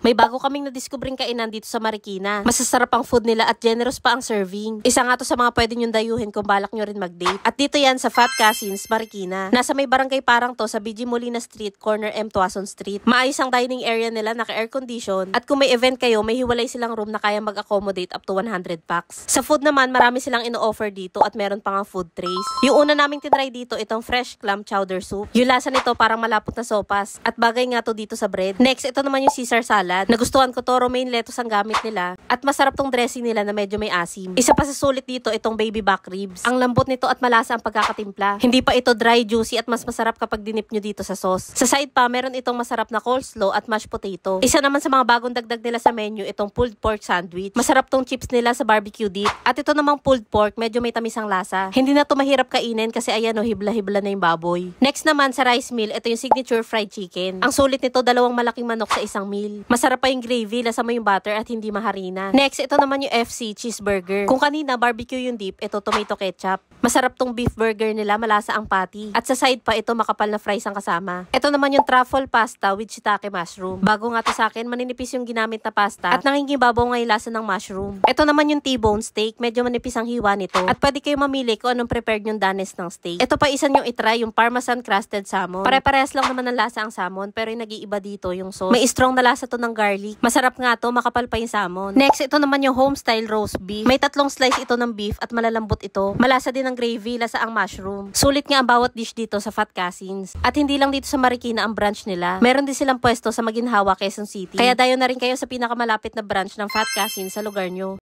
May bago kaming nadiskubreng kainan dito sa Marikina. Masasarap ang food nila at generous pa ang serving. Isa nga to sa mga pwede nyong dayuhin kung balak nyo rin mag-date. At dito yan sa Fat Cousins, Marikina. Nasa may barangay parang to sa BG Molina Street, corner M. Tuason Street. Maayos ang dining area nila, naka-air condition. At kung may event kayo, may hiwalay silang room na kaya mag-accommodate up to 100 packs. Sa food naman, marami silang ino-offer dito at meron pang food trays. Yung una naming tinry dito, itong fresh clam chowder soup. Yung lasa nito parang malapot na sopas. At bagay nga to dito sa bread. Next, ito naman yung Caesar salad. Nagustuhan ko to, romaine lettuce ang gamit nila. At masarap tong dressing nila na medyo may asim. Isa pa sa sulit dito, itong baby back ribs. Ang lambot nito at malasa ang pagkakatimpla. Hindi pa ito dry, juicy at mas masarap kapag dinip nyo dito sa sauce. Sa side pa, meron itong masarap na coleslaw at mashed potato. Isa naman sa mga bagong dagdag nila sa menu, itong pulled pork sandwich. Masarap tong chips nila sa barbecue dip. At ito namang pulled pork, medyo may tamis ang lasa. Hindi na to mahirap kainin kasi ayan o, hibla-hibla na yung baboy. Next naman sa rice meal, ito yung signature fried chicken. Ang sulit nito, dalawang malaking manok sa isang meal. Masarap pa yung gravy, lasa mo yung butter at hindi maharina. Next, ito naman yung FC cheeseburger. Kung kanina barbecue yung dip, ito tomato ketchup. Masarap tong beef burger nila, malasa ang patty. At sa side pa, ito makapal na fries ang kasama. Ito naman yung truffle pasta with shiitake mushroom. Bago nga to sa akin, maninipis yung ginamit na pasta at nangingibabaw nga yung lasa ng mushroom. Ito naman yung T-bone steak, medyo manipis ang hiwa nito. At pwede kayo mamili kung anong prepared yung danes ng steak. Ito pa isa yung itry, yung parmesan crusted salmon. Pare-parehas lang naman ng lasa ang salmon, pero yung nag-iiba dito yung sauce. May strong na lasa to ng garlic. Masarap nga to, makapal pa yung salmon. Next, ito naman yung home style roast beef. May 3 slice ito ng beef at malalambot ito. Malasa din ang gravy, lasa ang mushroom. Sulit nga ang bawat dish dito sa Fat Cousins. At hindi lang dito sa Marikina ang branch nila. Meron din silang pwesto sa Maginhawa, Quezon City. Kaya dayo na rin kayo sa pinakamalapit na branch ng Fat Cousins sa lugar nyo.